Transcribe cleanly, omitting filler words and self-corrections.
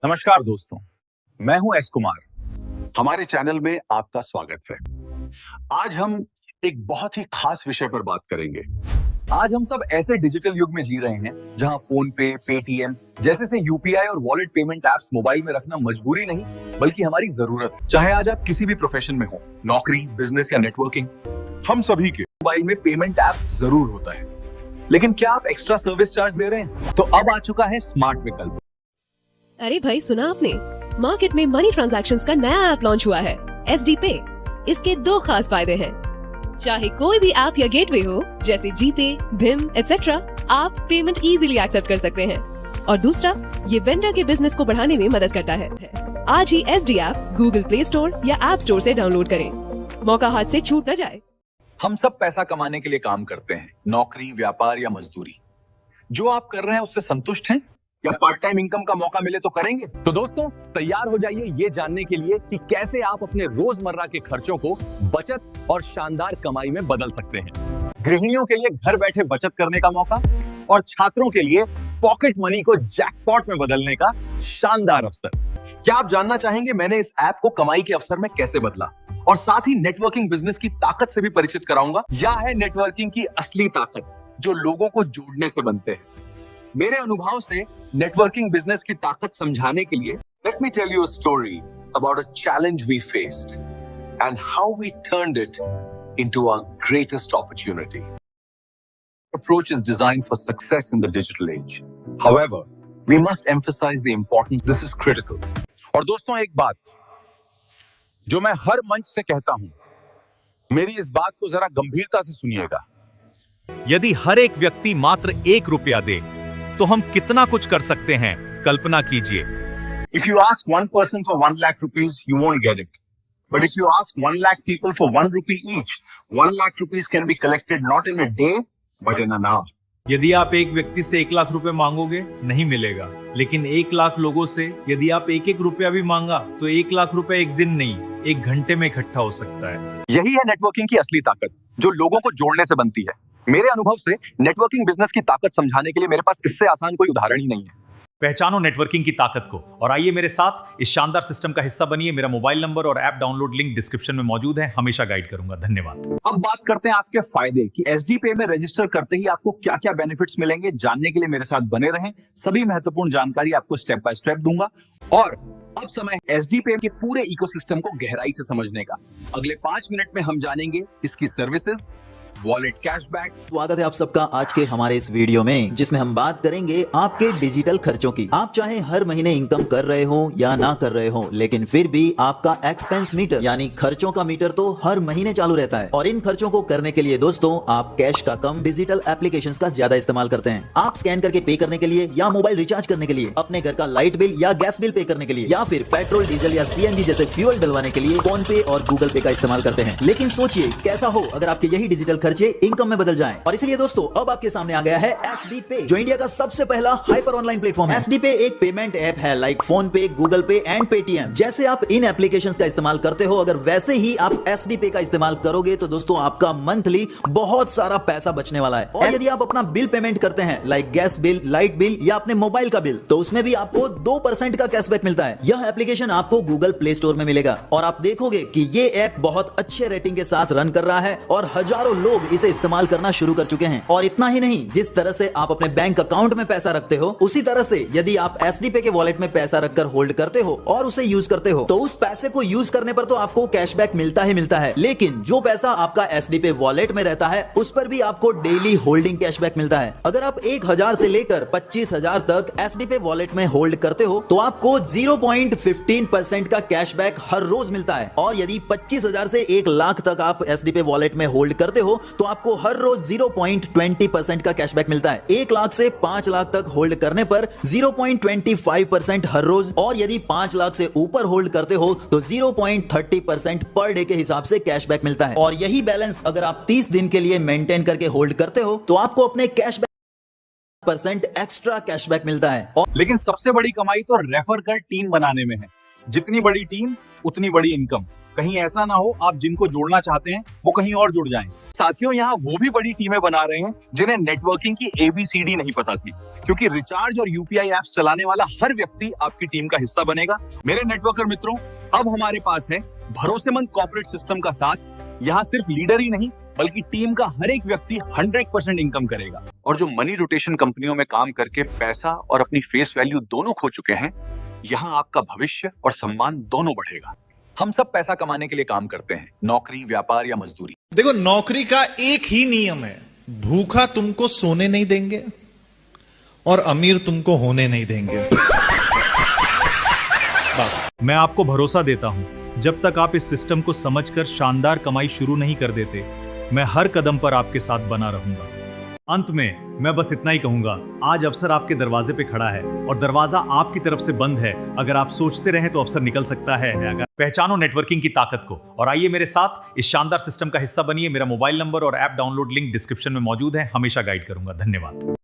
नमस्कार दोस्तों, मैं हूं एस कुमार। हमारे चैनल में आपका स्वागत है। आज हम एक बहुत ही खास विषय पर बात करेंगे। आज हम सब ऐसे डिजिटल युग में जी रहे हैं जहां फोन पे, पेटीएम जैसे से यूपीआई और वॉलेट पेमेंट एप्स मोबाइल में रखना मजबूरी नहीं बल्कि हमारी जरूरत है। चाहे आज आप किसी भी प्रोफेशन में हो, नौकरी, बिजनेस या नेटवर्किंग, हम सभी के मोबाइल में पेमेंट ऐप जरूर होता है। लेकिन क्या आप एक्स्ट्रा सर्विस चार्ज दे रहे हैं? तो अब आ चुका है स्मार्ट विकल्प। अरे भाई, सुना आपने? मार्केट में मनी ट्रांजैक्शंस का नया ऐप लॉन्च हुआ है, SD पे। इसके दो खास फायदे हैं। चाहे कोई भी ऐप या गेटवे हो, जैसे जीपे, भीम etc., आप पेमेंट इजीली एक्सेप्ट कर सकते हैं। और दूसरा, ये वेंडर के बिजनेस को बढ़ाने में मदद करता है। आज ही SD app Google play store या ऐप स्टोर से डाउनलोड करें। मौका हाथ से छूट न जाए। हम सब पैसा कमाने के लिए काम करते हैं, नौकरी, व्यापार या मजदूरी। जो आप कर रहे हैं उससे संतुष्ट हैं या पार्ट टाइम इनकम का मौका मिले तो करेंगे? तो दोस्तों, तैयार हो जाइए ये जानने के लिए कि कैसे आप अपने रोजमर्रा के खर्चों को बचत और शानदार कमाई में बदल सकते हैं। गृहिणियों के लिए घर बैठे बचत करने का मौका और छात्रों के लिए पॉकेट मनी को जैकपॉट में बदलने का शानदार अवसर। क्या आप जानना चाहेंगे मैंने इस ऐप को कमाई के अवसर में कैसे बदला? और साथ ही नेटवर्किंग बिजनेस की ताकत से भी परिचित कराऊंगा। यह है नेटवर्किंग की असली ताकत, जो लोगों को जोड़ने से बनते हैं। मेरे अनुभव से नेटवर्किंग बिजनेस की ताकत समझाने के लिए let me tell you a story about a challenge we faced and how we turned it into our greatest opportunity. Approach is designed for success in the digital age. However, we must emphasize the importance. This is critical. और दोस्तों, एक बात जो मैं हर मंच से कहता हूं, मेरी इस बात को जरा गंभीरता से सुनिएगा। यदि हर एक व्यक्ति मात्र 1 रुपया दे तो हम कितना कुछ कर सकते हैं, कल्पना कीजिए। If you ask one person for 1 lakh rupees, you won't get it. But if you ask 1 lakh people for 1 rupee each, 1 lakh rupees can be collected not in a day, but in an hour. यदि आप एक व्यक्ति से 1 लाख रुपए मांगोगे, नहीं मिलेगा। लेकिन 1 लाख लोगों से यदि आप 1-1 रुपया भी मांगा तो 1 लाख रुपए एक दिन नहीं, 1 घंटे में इकट्ठा हो सकता है। यही है नेटवर्किंग की असली ताकत, जो लोगों को जोड़ने से बनती है। मेरे अनुभव से नेटवर्किंग बिजनेस की ताकत समझाने के लिए मेरे पास इससे आसान कोई उदाहरण ही नहीं है। पहचानो नेटवर्किंग की ताकत को और आइए मेरे साथ इस शानदार सिस्टम का हिस्सा बनिए। मेरा मोबाइल नंबर और ऐप डाउनलोड लिंक डिस्क्रिप्शन में मौजूद है। हमेशा गाइड करूंगा। धन्यवाद। अब बात करते हैं आपके फायदे कि SD पे में रजिस्टर करते ही आपको क्या क्या बेनिफिट्स मिलेंगे। जानने के लिए मेरे साथ बने रहें। सभी महत्वपूर्ण जानकारी आपको स्टेप बाय स्टेप दूंगा। और अब समय SD पे के पूरे इकोसिस्टम को गहराई से समझने का। अगले 5 मिनट में हम जानेंगे इसकी सर्विसेज, वॉलेट, कैशबैक। स्वागत है आप सबका आज के हमारे इस वीडियो में, जिसमें हम बात करेंगे आपके डिजिटल खर्चों की। आप चाहे हर महीने इनकम कर रहे हो या ना कर रहे हो, लेकिन फिर भी आपका एक्सपेंस मीटर यानी खर्चों का मीटर तो हर महीने चालू रहता है। और इन खर्चों को करने के लिए दोस्तों आप कैश का कम, डिजिटल एप्लीकेशंस का ज्यादा इस्तेमाल करते हैं। आप स्कैन करके पे करने के लिए या मोबाइल रिचार्ज करने के लिए, अपने घर का लाइट बिल या गैस बिल पे करने के लिए, या फिर पेट्रोल, डीजल या CNG जैसे फ्यूल डलवाने के लिए फोन पे और गूगल पे का इस्तेमाल करते हैं। लेकिन सोचिए कैसा हो अगर आपके यही डिजिटल खर्चे इनकम में बदल जाएं। और इसलिए दोस्तों अब आपके सामने आ गया है SD पे, जो इंडिया का सबसे पहला हाइपर ऑनलाइन प्लेटफॉर्म है। SD पे एक पेमेंट ऐप है लाइक फोन पे, गूगल पे एंड पेटीएम। जैसे आप इन एप्लीकेशंस का इस्तेमाल करते हो, अगर वैसे ही आप SD पे का इस्तेमाल करोगे तो दोस्तों आपका मंथली बहुत सारा पैसा बचने वाला है। और यदि आप अपना बिल पेमेंट करते हैं like gas bill, light bill या अपने मोबाइल का बिल, तो उसमें भी आपको 2% का कैशबैक मिलता है। यह एप्लीकेशन आपको गूगल प्ले स्टोर में मिलेगा और आप देखोगे कि ये ऐप बहुत अच्छे रेटिंग के साथ रन कर रहा है और हजारों लोग इसे इस्तेमाल करना शुरू कर चुके हैं। और इतना ही नहीं, जिस तरह से आप अपने बैंक अकाउंट में पैसा रखते हो, उसी तरह से यदि आप SD पे के वॉलेट में पैसा रखकर होल्ड करते हो और उसे यूज करते हो, तो उस पैसे को यूज करने पर तो आपको कैशबैक मिलता ही मिलता है। लेकिन जो पैसा आपका SD पे वॉलेट में रहता है, उस पर भी आपको डेली होल्डिंग कैशबैक मिलता है। अगर आप 1000 से लेकर 25,000 तक SD पे वॉलेट में होल्ड करते हो, तो आपको 0.15% का कैशबैक हर रोज मिलता है। और यदि 25,000 से 1 लाख तक आप SD पे वॉलेट में होल्ड करते हो, तो आपको हर रोज 0.20% का कैशबैक मिलता है। 1 लाख से 5 लाख तक होल्ड करने पर 0.25% हर रोज, और यदि 5 लाख से ऊपर होल्ड करते हो तो 0.30% पर डे के हिसाब से कैशबैक मिलता है। और यही बैलेंस अगर आप 30 दिन के लिए मेंटेन करके होल्ड करते हो, तो आपको अपने कैशबैक % एक्स्ट्रा कैशबैक मिलता है। लेकिन सबसे बड़ी कमाई तो रेफर कर टीम बनाने में है। जितनी बड़ी टीम उतनी बड़ी इनकम। कहीं ऐसा ना हो आप जिनको जोड़ना चाहते हैं वो कहीं और जुड़ जाएं। साथियों, यहाँ वो भी बड़ी टीमें बना रहे हैं जिन्हें नेटवर्किंग की ABCD नहीं पता थी, क्योंकि रिचार्ज और UPI एप्स चलाने वाला हर व्यक्ति आपकी टीम का हिस्सा बनेगा। मेरे नेटवर्कर मित्रों, अब हमारे पास है भरोसेमंद कॉर्पोरेट सिस्टम का साथ। यहाँ सिर्फ लीडर ही नहीं बल्कि टीम का हर एक व्यक्ति 100% इनकम करेगा। और जो मनी रोटेशन कंपनियों में काम करके पैसा और अपनी फेस वैल्यू दोनों खो चुके हैं, यहाँ आपका भविष्य और सम्मान दोनों बढ़ेगा। हम सब पैसा कमाने के लिए काम करते हैं, नौकरी, व्यापार या मजदूरी। देखो, नौकरी का एक ही नियम है, भूखा तुमको सोने नहीं देंगे और अमीर तुमको होने नहीं देंगे। बस। मैं आपको भरोसा देता हूं, जब तक आप इस सिस्टम को समझकर शानदार कमाई शुरू नहीं कर देते, मैं हर कदम पर आपके साथ बना रहूंगा। अंत में मैं बस इतना ही कहूंगा, आज अवसर आपके दरवाजे पे खड़ा है और दरवाजा आपकी तरफ से बंद है। अगर आप सोचते रहें तो अवसर निकल सकता है। अगर पहचानो नेटवर्किंग की ताकत को और आइए मेरे साथ इस शानदार सिस्टम का हिस्सा बनिए। मेरा मोबाइल नंबर और ऐप डाउनलोड लिंक डिस्क्रिप्शन में मौजूद है। हमेशा गाइड करूंगा। धन्यवाद।